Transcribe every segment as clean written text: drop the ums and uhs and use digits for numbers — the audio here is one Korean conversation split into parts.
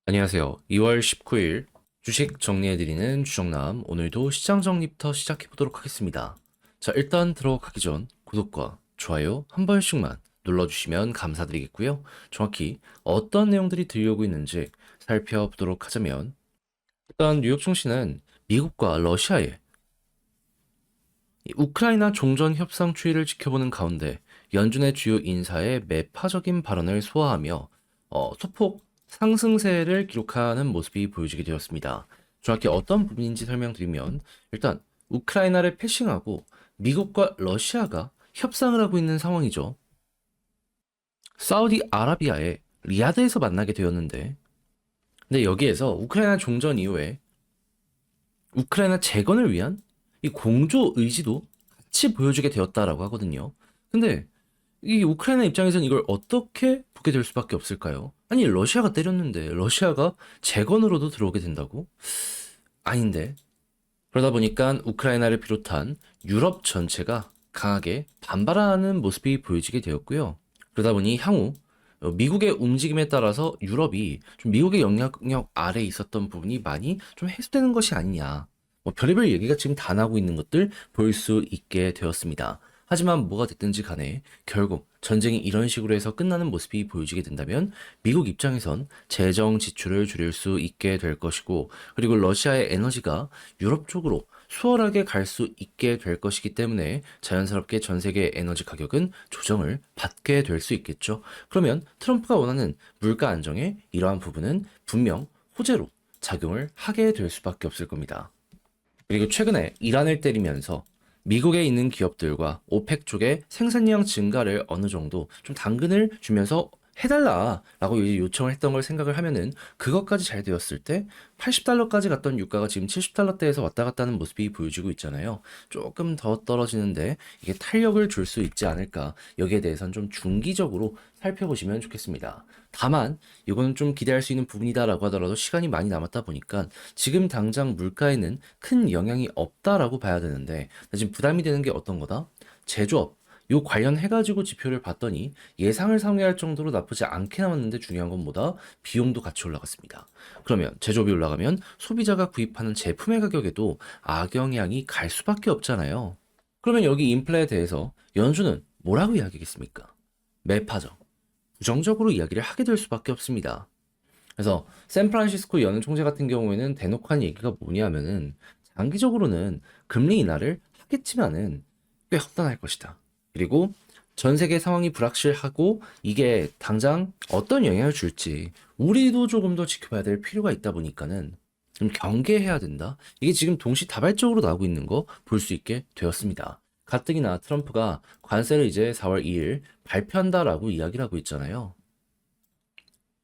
안녕하세요. 2월 19일 주식 정리해드리는 주정남. 오늘도 시장 정리부터 시작해보도록 하겠습니다. 자, 일단 들어가기 전 구독과 좋아요 한 번씩만 눌러주시면 감사드리겠고요. 정확히 어떤 내용들이 들려오고 있는지 살펴보도록 하자면, 일단 뉴욕 증시는 미국과 러시아의 이 우크라이나 종전 협상 추이를 지켜보는 가운데 연준의 주요 인사의 매파적인 발언을 소화하며 소폭 상승세를 기록하는 모습이 보여지게 되었습니다. 정확히 어떤 부분인지 설명드리면, 일단 우크라이나를 패싱하고 미국과 러시아가 협상을 하고 있는 상황이죠. 사우디아라비아의 리야드에서 만나게 되었는데, 근데 여기에서 우크라이나 종전 이후에 우크라이나 재건을 위한 이 공조 의지도 같이 보여주게 되었다라고 하거든요. 근데 이 우크라이나 입장에서는 이걸 어떻게 보게 될 수밖에 없을까요? 아니, 러시아가 때렸는데 러시아가 재건으로도 들어오게 된다고? 아닌데. 그러다 보니까 우크라이나를 비롯한 유럽 전체가 강하게 반발하는 모습이 보여지게 되었고요. 그러다 보니 향후 미국의 움직임에 따라서 유럽이 좀 미국의 영향력 아래에 있었던 부분이 많이 좀 해소되는 것이 아니냐. 뭐 별의별 얘기가 지금 다 나오고 있는 것들 볼 수 있게 되었습니다. 하지만 뭐가 됐든지 간에 결국 전쟁이 이런 식으로 해서 끝나는 모습이 보여지게 된다면 미국 입장에선 재정 지출을 줄일 수 있게 될 것이고, 그리고 러시아의 에너지가 유럽 쪽으로 수월하게 갈 수 있게 될 것이기 때문에 자연스럽게 전 세계 에너지 가격은 조정을 받게 될 수 있겠죠. 그러면 트럼프가 원하는 물가 안정의 이러한 부분은 분명 호재로 작용을 하게 될 수밖에 없을 겁니다. 그리고 최근에 이란을 때리면서 미국에 있는 기업들과 오펙 쪽의 생산량 증가를 어느 정도 좀 당근을 주면서 해달라라고 이제 요청을 했던 걸 생각을 하면은, 그것까지 잘 되었을 때 80달러까지 갔던 유가가 지금 70달러대에서 왔다 갔다 하는 모습이 보여지고 있잖아요. 조금 더 떨어지는데 이게 탄력을 줄 수 있지 않을까, 여기에 대해서는 좀 중기적으로 살펴보시면 좋겠습니다. 다만 이거는 좀 기대할 수 있는 부분이다라고 하더라도 시간이 많이 남았다 보니까 지금 당장 물가에는 큰 영향이 없다라고 봐야 되는데, 지금 부담이 되는 게 어떤 거다? 제조업 요 관련해가지고 지표를 봤더니 예상을 상회할 정도로 나쁘지 않게 나왔는데, 중요한 건 뭐다? 비용도 같이 올라갔습니다. 그러면 제조업이 올라가면 소비자가 구입하는 제품의 가격에도 악영향이 갈 수밖에 없잖아요. 그러면 여기 인플레에 대해서 연준은 뭐라고 이야기하겠습니까? 매파적, 부정적으로 이야기를 하게 될 수밖에 없습니다. 그래서 샌프란시스코 연은 총재 같은 경우에는 대놓고 한 얘기가 뭐냐면은, 장기적으로는 금리 인하를 하겠지만은 꽤 험난할 것이다. 그리고 전 세계 상황이 불확실하고 이게 당장 어떤 영향을 줄지 우리도 조금 더 지켜봐야 될 필요가 있다 보니까는 좀 경계해야 된다. 이게 지금 동시다발적으로 나오고 있는 거 볼 수 있게 되었습니다. 가뜩이나 트럼프가 관세를 이제 4월 2일 발표한다라고 이야기를 하고 있잖아요.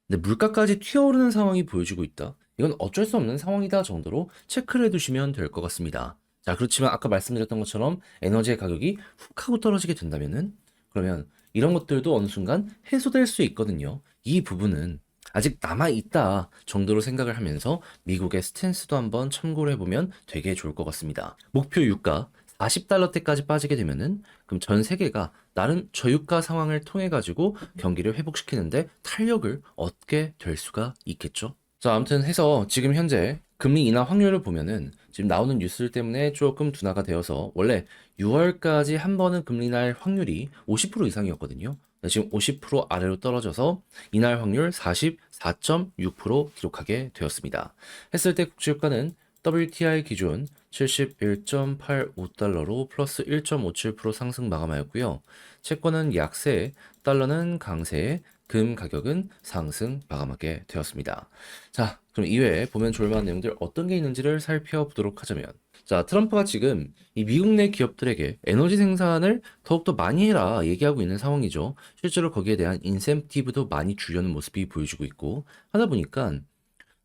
근데 물가까지 튀어오르는 상황이 보여지고 있다. 이건 어쩔 수 없는 상황이다 정도로 체크를 해두시면 될 것 같습니다. 자, 그렇지만 아까 말씀드렸던 것처럼 에너지의 가격이 훅 하고 떨어지게 된다면은, 그러면 이런 것들도 어느 순간 해소될 수 있거든요. 이 부분은 아직 남아있다 정도로 생각을 하면서 미국의 스탠스도 한번 참고를 해보면 되게 좋을 것 같습니다. 목표 유가 40달러대까지 빠지게 되면은, 그럼 전 세계가 나름 저유가 상황을 통해 가지고 경기를 회복시키는데 탄력을 얻게 될 수가 있겠죠. 자, 아무튼 해서 지금 현재 금리 인하 확률을 보면은 지금 나오는 뉴스들 때문에 조금 둔화가 되어서, 원래 6월까지 한 번은 금리 날 확률이 50% 이상이었거든요. 지금 50% 아래로 떨어져서 이날 확률 44.6% 기록하게 되었습니다. 했을 때 국제유가는 WTI 기준 71.85달러로 플러스 1.57% 상승 마감하였고요. 채권은 약세, 달러는 강세, 금 가격은 상승 마감하게 되었습니다. 자, 그럼 이외에 보면 좋을 만한 내용들 어떤 게 있는지를 살펴보도록 하자면, 자, 트럼프가 지금 이 미국 내 기업들에게 에너지 생산을 더욱더 많이 해라 얘기하고 있는 상황이죠. 실제로 거기에 대한 인센티브도 많이 주려는 모습이 보여지고 있고, 하다 보니까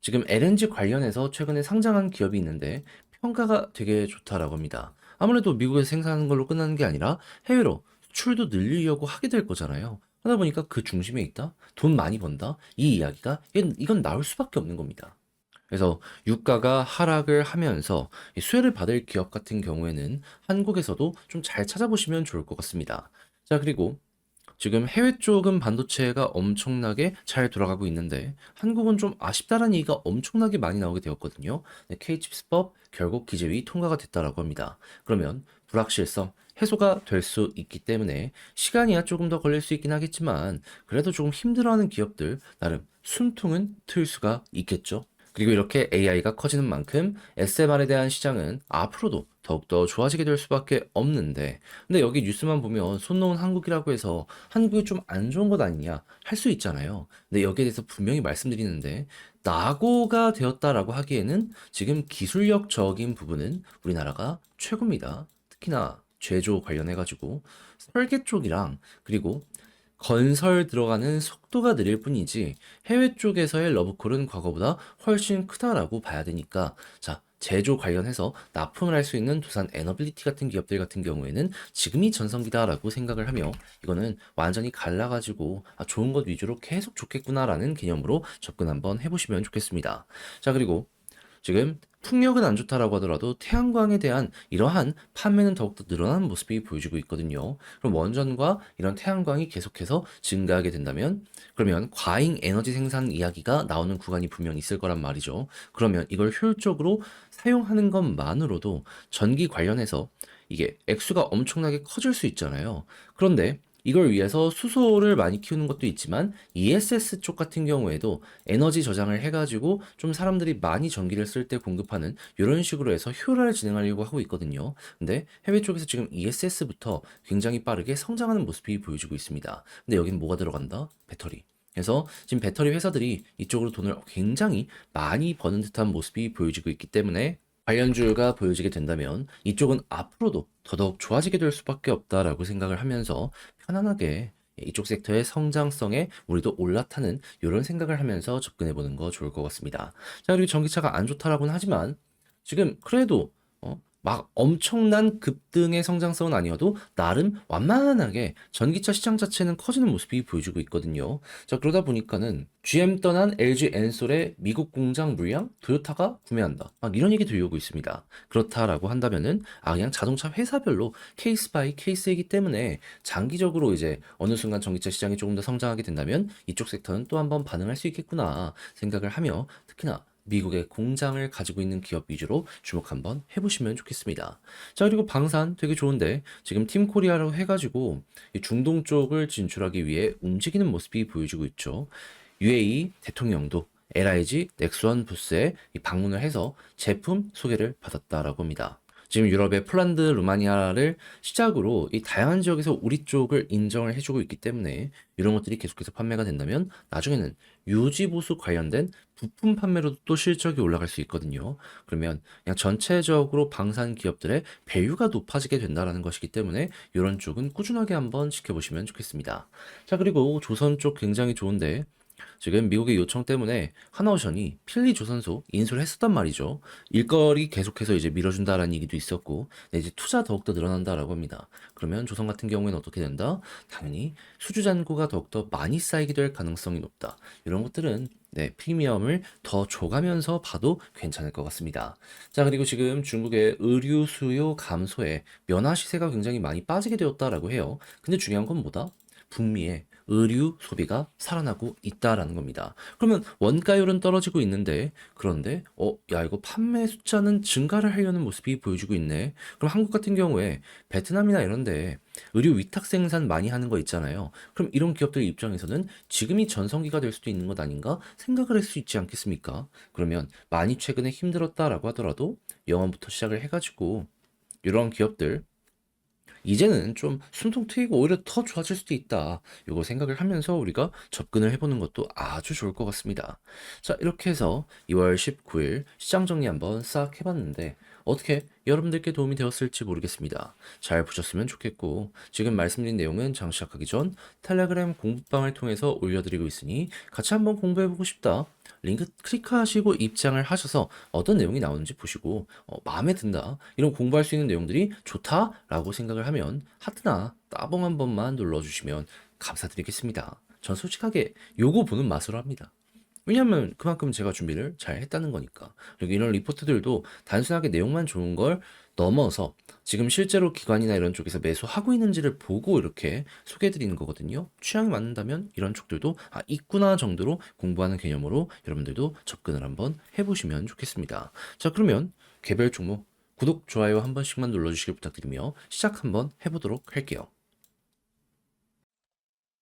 지금 LNG 관련해서 최근에 상장한 기업이 있는데 평가가 되게 좋다라고 합니다. 아무래도 미국에서 생산하는 걸로 끝나는 게 아니라 해외로 수출도 늘리려고 하게 될 거잖아요. 하다 보니까 그 중심에 있다? 돈 많이 번다? 이 이야기가 이건 나올 수밖에 없는 겁니다. 그래서 유가가 하락을 하면서 이 수혜를 받을 기업 같은 경우에는 한국에서도 좀 잘 찾아보시면 좋을 것 같습니다. 자, 그리고 지금 해외 쪽은 반도체가 엄청나게 잘 돌아가고 있는데 한국은 좀 아쉽다라는 얘기가 엄청나게 많이 나오게 되었거든요. 네, K칩스법 결국 기재위 통과가 됐다라고 합니다. 그러면 불확실성 해소가 될 수 있기 때문에 시간이야 조금 더 걸릴 수 있긴 하겠지만 그래도 조금 힘들어하는 기업들 나름 숨통은 틀 수가 있겠죠. 그리고 이렇게 AI가 커지는 만큼 SMR에 대한 시장은 앞으로도 더욱더 좋아지게 될 수밖에 없는데, 근데 여기 뉴스만 보면 손 놓은 한국이라고 해서 한국이 좀 안 좋은 것 아니냐 할 수 있잖아요. 근데 여기에 대해서 분명히 말씀드리는데, 낙오가 되었다라고 하기에는 지금 기술력적인 부분은 우리나라가 최고입니다. 특히나 제조 관련해가지고 설계 쪽이랑 그리고 건설 들어가는 속도가 느릴 뿐이지 해외 쪽에서의 러브콜은 과거보다 훨씬 크다라고 봐야 되니까 자 제조 관련해서 납품을 할 수 있는 두산 에너빌리티 같은 기업들 같은 경우에는 지금이 전성기다라고 생각을 하며 이거는 완전히 갈라가지고 좋은 것 위주로 계속 좋겠구나라는 개념으로 접근 한번 해보시면 좋겠습니다. 자 그리고 지금 풍력은 안 좋다라고 하더라도 태양광에 대한 이러한 판매는 더욱더 늘어나는 모습이 보여지고 있거든요. 그럼 원전과 이런 태양광이 계속해서 증가하게 된다면 그러면 과잉 에너지 생산 이야기가 나오는 구간이 분명히 있을 거란 말이죠. 그러면 이걸 효율적으로 사용하는 것만으로도 전기 관련해서 이게 액수가 엄청나게 커질 수 있잖아요. 그런데 이걸 위해서 수소를 많이 키우는 것도 있지만 ESS 쪽 같은 경우에도 에너지 저장을 해가지고 좀 사람들이 많이 전기를 쓸 때 공급하는 이런 식으로 해서 효율화를 진행하려고 하고 있거든요. 근데 해외 쪽에서 지금 ESS부터 굉장히 빠르게 성장하는 모습이 보여지고 있습니다. 근데 여기는 뭐가 들어간다? 배터리. 그래서 지금 배터리 회사들이 이쪽으로 돈을 굉장히 많이 버는 듯한 모습이 보여지고 있기 때문에 관련주가 보여지게 된다면 이쪽은 앞으로도 더더욱 좋아지게 될 수밖에 없다라고 생각을 하면서 편안하게 이쪽 섹터의 성장성에 우리도 올라타는 이런 생각을 하면서 접근해 보는 거 좋을 것 같습니다. 자, 그리고 전기차가 안 좋다라고는 하지만 지금 그래도 막 엄청난 급등의 성장성은 아니어도 나름 완만하게 전기차 시장 자체는 커지는 모습이 보여지고 있거든요. 자, 그러다 보니까는 GM 떠난 LG 엔솔의 미국 공장 물량 토요타가 구매한다. 막 이런 얘기 들려오고 있습니다. 그렇다라고 한다면은 그냥 자동차 회사별로 케이스 바이 케이스이기 때문에 장기적으로 이제 어느 순간 전기차 시장이 조금 더 성장하게 된다면 이쪽 섹터는 또 한번 반응할 수 있겠구나 생각을 하며 특히나 미국의 공장을 가지고 있는 기업 위주로 주목 한번 해보시면 좋겠습니다. 자, 그리고 방산 되게 좋은데 지금 팀 코리아로 해가지고 이 중동 쪽을 진출하기 위해 움직이는 모습이 보여지고 있죠. UAE 대통령도 LIG 넥스원 부스에 방문을 해서 제품 소개를 받았다라고 합니다. 지금 유럽의 폴란드, 루마니아를 시작으로 이 다양한 지역에서 우리 쪽을 인정을 해주고 있기 때문에 이런 것들이 계속해서 판매가 된다면 나중에는 유지보수 관련된 부품 판매로도 또 실적이 올라갈 수 있거든요. 그러면 그냥 전체적으로 방산 기업들의 밸류가 높아지게 된다라는 것이기 때문에 이런 쪽은 꾸준하게 한번 지켜보시면 좋겠습니다. 자, 그리고 조선 쪽 굉장히 좋은데 지금 미국의 요청 때문에 하나오션이 필리 조선소 인수를 했었단 말이죠. 일거리 계속해서 이제 밀어준다라는 얘기도 있었고, 네, 이제 투자 더욱더 늘어난다라고 합니다. 그러면 조선 같은 경우에는 어떻게 된다? 당연히 수주 잔고가 더욱더 많이 쌓이게 될 가능성이 높다. 이런 것들은 네, 프리미엄을 더 줘가면서 봐도 괜찮을 것 같습니다. 자, 그리고 지금 중국의 의류 수요 감소에 면화 시세가 굉장히 많이 빠지게 되었다라고 해요. 근데 중요한 건 뭐다? 북미의 의류 소비가 살아나고 있다라는 겁니다. 그러면 원가율은 떨어지고 있는데, 그런데, 야, 이거 판매 숫자는 증가를 하려는 모습이 보여주고 있네. 그럼 한국 같은 경우에 베트남이나 이런데 의류 위탁 생산 많이 하는 거 있잖아요. 그럼 이런 기업들 입장에서는 지금이 전성기가 될 수도 있는 것 아닌가 생각을 할 수 있지 않겠습니까? 그러면 많이 최근에 힘들었다라고 하더라도 영원부터 시작을 해가지고 이런 기업들 이제는 좀 숨통 트이고 오히려 더 좋아질 수도 있다. 요거 생각을 하면서 우리가 접근을 해보는 것도 아주 좋을 것 같습니다. 자, 이렇게 해서 2월 19일 시장 정리 한번 싹 해봤는데 어떻게 여러분들께 도움이 되었을지 모르겠습니다. 잘 보셨으면 좋겠고 지금 말씀드린 내용은 장 시작하기 전 텔레그램 공부방을 통해서 올려드리고 있으니 같이 한번 공부해보고 싶다. 링크 클릭하시고 입장을 하셔서 어떤 내용이 나오는지 보시고 마음에 든다. 이런 공부할 수 있는 내용들이 좋다라고 생각을 하면 하트나 따봉 한 번만 눌러주시면 감사드리겠습니다. 전 솔직하게 요거 보는 맛으로 합니다. 왜냐면 그만큼 제가 준비를 잘 했다는 거니까. 그리고 이런 리포트들도 단순하게 내용만 좋은 걸 넘어서 지금 실제로 기관이나 이런 쪽에서 매수하고 있는지를 보고 이렇게 소개해 드리는 거거든요. 취향이 맞는다면 이런 쪽들도 있구나 정도로 공부하는 개념으로 여러분들도 접근을 한번 해보시면 좋겠습니다. 자, 그러면 개별 종목 구독, 좋아요 한 번씩만 눌러주시길 부탁드리며 시작 한번 해보도록 할게요.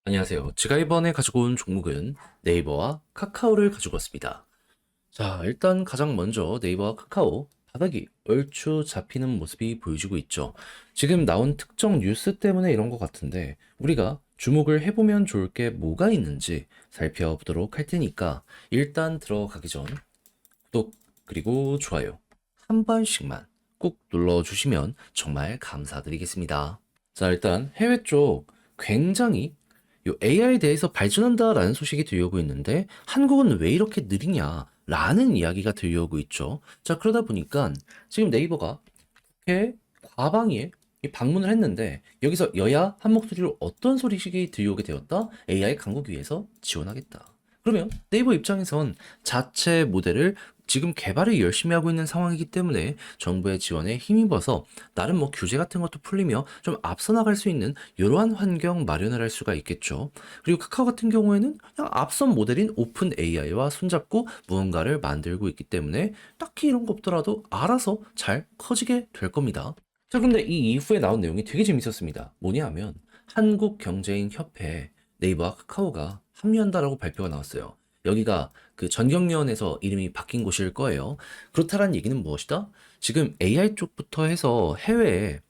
안녕하세요. 제가 이번에 가지고 온 종목은 네이버와 카카오를 가지고 왔습니다. 자, 일단 가장 먼저 네이버와 카카오 바닥이 얼추 잡히는 모습이 보여지고 있죠. 지금 나온 특정 뉴스 때문에 이런 것 같은데 우리가 주목을 해보면 좋을 게 뭐가 있는지 살펴보도록 할 테니까 일단 들어가기 전 구독 그리고 좋아요 한 번씩만 꼭 눌러주시면 정말 감사드리겠습니다. 자, 일단 해외 쪽 굉장히 요 AI에 대해서 발전한다라는 소식이 들려오고 있는데 한국은 왜 이렇게 느리냐라는 이야기가 들려오고 있죠. 자, 그러다 보니까 지금 네이버가 국회 과방위에 방문을 했는데 여기서 여야 한 목소리로 어떤 소식이 들려오게 되었다? AI 강국 위해서 지원하겠다. 그러면 네이버 입장에선 자체 모델을 지금 개발을 열심히 하고 있는 상황이기 때문에 정부의 지원에 힘입어서 나름 뭐 규제 같은 것도 풀리며 좀 앞서 나갈 수 있는 이러한 환경 마련을 할 수가 있겠죠. 그리고 카카오 같은 경우에는 그냥 앞선 모델인 오픈 AI와 손잡고 무언가를 만들고 있기 때문에 딱히 이런 거 없더라도 알아서 잘 커지게 될 겁니다. 자, 근데 이 이후에 나온 내용이 되게 재밌었습니다. 뭐냐 하면 한국경제인협회 네이버와 카카오가 합류한다라고 발표가 나왔어요. 여기가 그 전경련에서 이름이 바뀐 곳일 거예요. 그렇다란 얘기는 무엇이다? 지금 AI 쪽부터 해서 해외에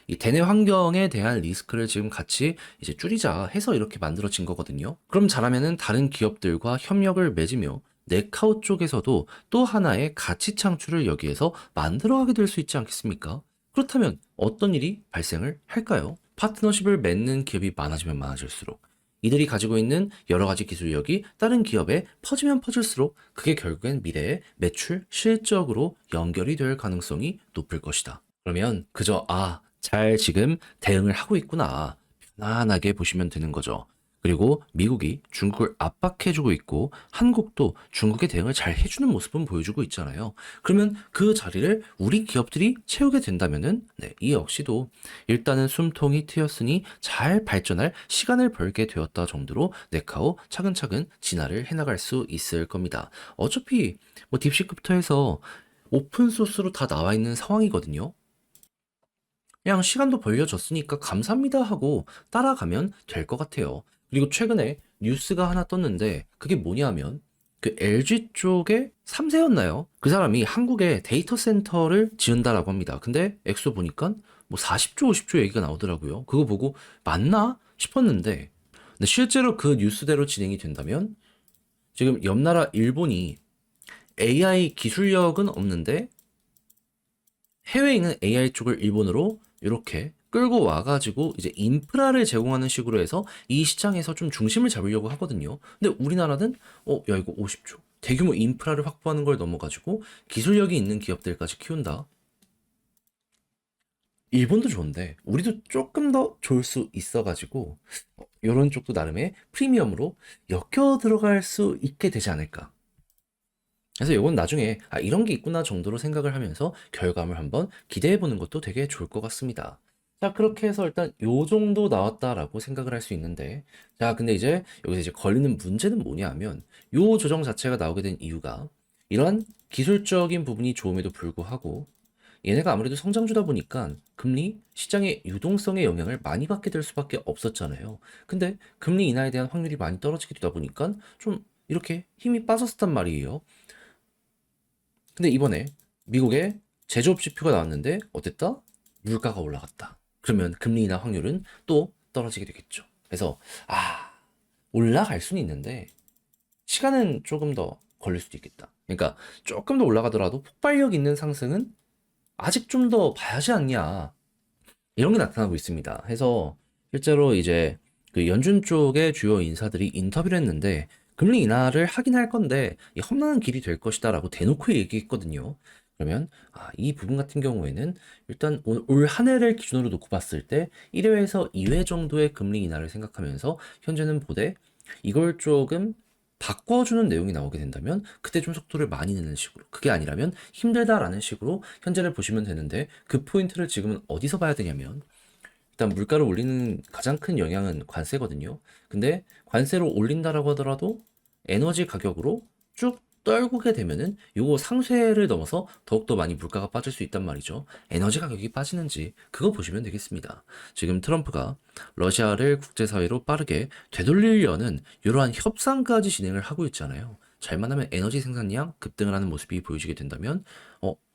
이 대내 환경에 대한 리스크를 지금 같이 이제 줄이자 해서 이렇게 만들어진 거거든요. 그럼 잘하면은 다른 기업들과 협력을 맺으며 네카오 쪽에서도 또 하나의 가치 창출을 여기에서 만들어가게 될 수 있지 않겠습니까? 그렇다면 어떤 일이 발생을 할까요? 파트너십을 맺는 기업이 많아지면 많아질수록 이들이 가지고 있는 여러 가지 기술력이 다른 기업에 퍼지면 퍼질수록 그게 결국엔 미래의 매출 실적으로 연결이 될 가능성이 높을 것이다. 그러면 그저 잘 지금 대응을 하고 있구나. 편안하게 보시면 되는 거죠. 그리고 미국이 중국을 압박해주고 있고 한국도 중국에 대응을 잘 해주는 모습은 보여주고 있잖아요. 그러면 그 자리를 우리 기업들이 채우게 된다면은 이 역시도 일단은 숨통이 트였으니 잘 발전할 시간을 벌게 되었다 정도로 네카오 차근차근 진화를 해나갈 수 있을 겁니다. 어차피 뭐 딥시크부터 해서 오픈소스로 다 나와 있는 상황이거든요. 그냥 시간도 벌려줬으니까 감사합니다 하고 따라가면 될 것 같아요. 그리고 최근에 뉴스가 하나 떴는데 그게 뭐냐면 그 LG 쪽에 3세였나요? 그 사람이 한국에 데이터 센터를 지은다라고 합니다. 근데 엑소 보니까 뭐 40조, 50조 얘기가 나오더라고요. 그거 보고 맞나 싶었는데 근데 실제로 그 뉴스대로 진행이 된다면 지금 옆 나라 일본이 AI 기술력은 없는데 해외에 있는 AI 쪽을 일본으로 이렇게 끌고 와가지고 이제 인프라를 제공하는 식으로 해서 이 시장에서 좀 중심을 잡으려고 하거든요. 근데 우리나라는 야 이거 50조 대규모 인프라를 확보하는 걸 넘어가지고 기술력이 있는 기업들까지 키운다. 일본도 좋은데 우리도 조금 더 좋을 수 있어가지고 이런 쪽도 나름의 프리미엄으로 엮여 들어갈 수 있게 되지 않을까. 그래서 이건 나중에 이런 게 있구나 정도로 생각을 하면서 결과물 한번 기대해 보는 것도 되게 좋을 것 같습니다. 자, 그렇게 해서 일단 요 정도 나왔다라고 생각을 할 수 있는데, 자, 근데 이제 여기서 이제 걸리는 문제는 뭐냐 하면 요 조정 자체가 나오게 된 이유가 이러한 기술적인 부분이 좋음에도 불구하고 얘네가 아무래도 성장주다 보니까 금리 시장의 유동성의 영향을 많이 받게 될 수밖에 없었잖아요. 근데 금리 인하에 대한 확률이 많이 떨어지게 되다 보니까 좀 이렇게 힘이 빠졌단 말이에요. 근데 이번에 미국의 제조업 지표가 나왔는데 어땠다? 물가가 올라갔다. 그러면 금리 인하 확률은 또 떨어지게 되겠죠. 그래서 올라갈 수는 있는데 시간은 조금 더 걸릴 수도 있겠다. 그러니까 조금 더 올라가더라도 폭발력 있는 상승은 아직 좀 더 봐야지 않냐. 이런 게 나타나고 있습니다. 해서 실제로 이제 그 연준 쪽의 주요 인사들이 인터뷰를 했는데 금리 인하를 하긴 할 건데 이 험난한 길이 될 것이다라고 대놓고 얘기했거든요. 그러면 이 부분 같은 경우에는 일단 올 한 해를 기준으로 놓고 봤을 때 1회에서 2회 정도의 금리 인하를 생각하면서 현재는 보되 이걸 조금 바꿔주는 내용이 나오게 된다면 그때 좀 속도를 많이 내는 식으로, 그게 아니라면 힘들다라는 식으로 현재를 보시면 되는데, 그 포인트를 지금은 어디서 봐야 되냐면, 일단 물가를 올리는 가장 큰 영향은 관세거든요. 근데 관세로 올린다라고 하더라도 에너지 가격으로 쭉 떨구게 되면은 요거 상쇄를 넘어서 더욱더 많이 물가가 빠질 수 있단 말이죠. 에너지 가격이 빠지는지 그거 보시면 되겠습니다. 지금 트럼프가 러시아를 국제사회로 빠르게 되돌리려는 이러한 협상까지 진행을 하고 있잖아요. 잘만 하면 에너지 생산량 급등을 하는 모습이 보여지게 된다면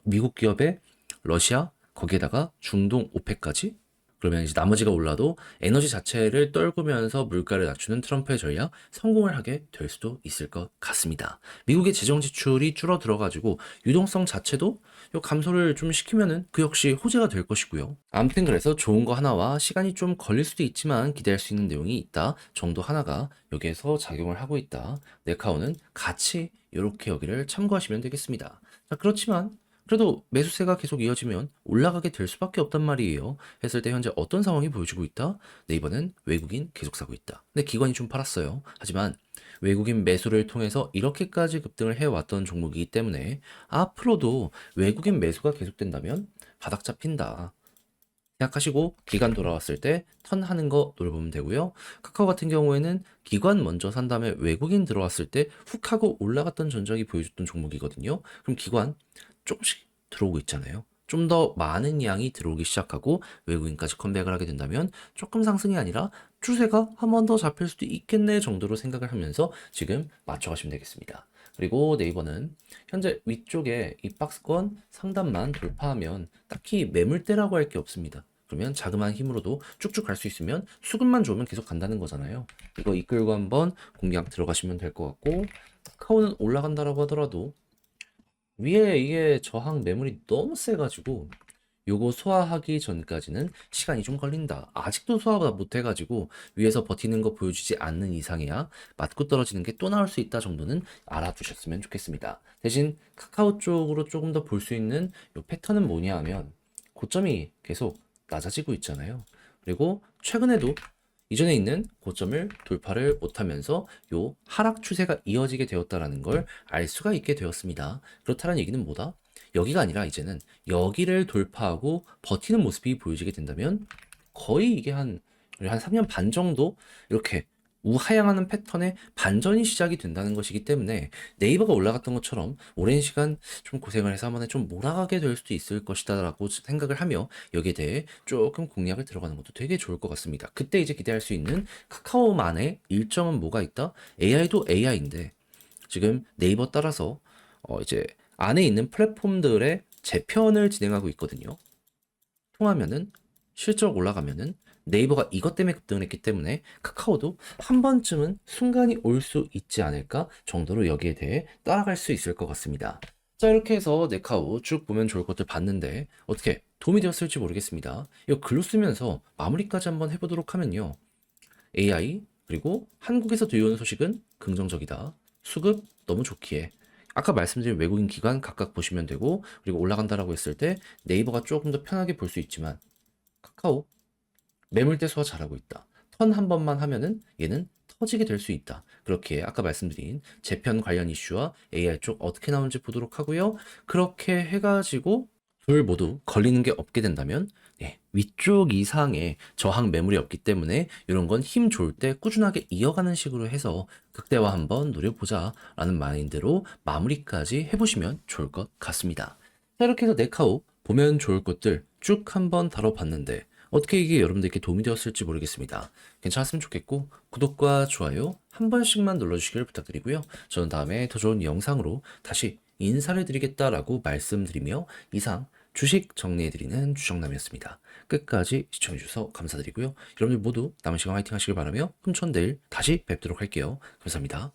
미국 기업의 러시아 거기에다가 중동 오펙까지, 그러면 이제 나머지가 올라도 에너지 자체를 떨구면서 물가를 낮추는 트럼프의 전략 성공을 하게 될 수도 있을 것 같습니다. 미국의 재정 지출이 줄어들어가지고 유동성 자체도 요 감소를 좀 시키면은 그 역시 호재가 될 것이고요. 아무튼 그래서 좋은 거 하나와 시간이 좀 걸릴 수도 있지만 기대할 수 있는 내용이 있다 정도 하나가 여기에서 작용을 하고 있다. 네카오는 같이 이렇게 여기를 참고하시면 되겠습니다. 자, 그렇지만 그래도 매수세가 계속 이어지면 올라가게 될 수밖에 없단 말이에요. 했을 때 현재 어떤 상황이 보여지고 있다? 네이버는 외국인 계속 사고 있다. 근데 기관이 좀 팔았어요. 하지만 외국인 매수를 통해서 이렇게까지 급등을 해왔던 종목이기 때문에 앞으로도 외국인 매수가 계속된다면 바닥 잡힌다 생각하시고 기간 돌아왔을 때 턴하는 거 노려보면 되고요. 카카오 같은 경우에는 기관 먼저 산 다음에 외국인 들어왔을 때 훅 하고 올라갔던 전적이 보여줬던 종목이거든요. 그럼 기관 조금씩 들어오고 있잖아요. 좀 더 많은 양이 들어오기 시작하고 외국인까지 컴백을 하게 된다면 조금 상승이 아니라 추세가 한 번 더 잡힐 수도 있겠네 정도로 생각을 하면서 지금 맞춰가시면 되겠습니다. 그리고 네이버는 현재 위쪽에 이 박스권 상단만 돌파하면 딱히 매물대라고 할 게 없습니다. 그러면 자그마한 힘으로도 쭉쭉 갈 수 있으면 수급만 좋으면 계속 간다는 거잖아요. 이거 이끌고 한번 공략 들어가시면 될 것 같고, 카카오는 올라간다라고 하더라도 위에 이게 저항 매물이 너무 세가지고 요거 소화하기 전까지는 시간이 좀 걸린다. 아직도 소화보다 못해가지고 위에서 버티는 거 보여주지 않는 이상이야 맞고 떨어지는 게 또 나올 수 있다 정도는 알아두셨으면 좋겠습니다. 대신 카카오 쪽으로 조금 더 볼 수 있는 요 패턴은 뭐냐 하면 고점이 계속 낮아지고 있잖아요. 그리고 최근에도 이전에 있는 고점을 돌파를 못하면서 요 하락 추세가 이어지게 되었다라는 걸 알 수가 있게 되었습니다. 그렇다는 얘기는 뭐다? 여기가 아니라 이제는 여기를 돌파하고 버티는 모습이 보여지게 된다면 거의 이게 한 3년 반 정도 이렇게 우하향하는 패턴의 반전이 시작이 된다는 것이기 때문에 네이버가 올라갔던 것처럼 오랜 시간 좀 고생을 해서 한 번에 좀 몰아가게 될 수도 있을 것이다 라고 생각을 하며 여기에 대해 조금 공략을 들어가는 것도 되게 좋을 것 같습니다. 그때 이제 기대할 수 있는 카카오만의 일정은 뭐가 있다? AI도 AI인데 지금 네이버 따라서 이제 안에 있는 플랫폼들의 재편을 진행하고 있거든요. 통하면은 실적 올라가면은 네이버가 이것 때문에 급등을 했기 때문에 카카오도 한 번쯤은 순간이 올 수 있지 않을까 정도로 여기에 대해 따라갈 수 있을 것 같습니다. 자, 이렇게 해서 네카오 쭉 보면 좋을 것들 봤는데 어떻게 도움이 되었을지 모르겠습니다. 이거 글로 쓰면서 마무리까지 한번 해보도록 하면요. AI 그리고 한국에서 들려오는 소식은 긍정적이다. 수급 너무 좋기에 아까 말씀드린 외국인 기관 각각 보시면 되고, 그리고 올라간다라고 했을 때 네이버가 조금 더 편하게 볼 수 있지만 카카오 매물대 소화 잘하고 있다. 턴 한 번만 하면은 얘는 터지게 될 수 있다. 그렇게 아까 말씀드린 재편 관련 이슈와 AI 쪽 어떻게 나오는지 보도록 하고요. 그렇게 해가지고 둘 모두 걸리는 게 없게 된다면 위쪽 이상의 저항 매물이 없기 때문에 이런 건 힘 좋을 때 꾸준하게 이어가는 식으로 해서 극대화 한번 노려보자 라는 마인드로 마무리까지 해보시면 좋을 것 같습니다. 자, 이렇게 해서 네카오 보면 좋을 것들 쭉 한번 다뤄봤는데 어떻게 이게 여러분들께 도움이 되었을지 모르겠습니다. 괜찮았으면 좋겠고 구독과 좋아요 한 번씩만 눌러주시길 부탁드리고요. 저는 다음에 더 좋은 영상으로 다시 인사를 드리겠다라고 말씀드리며 이상 주식 정리해드리는 주정남이었습니다. 끝까지 시청해주셔서 감사드리고요. 여러분들 모두 남은 시간 화이팅 하시길 바라며 그럼 전 내일 다시 뵙도록 할게요. 감사합니다.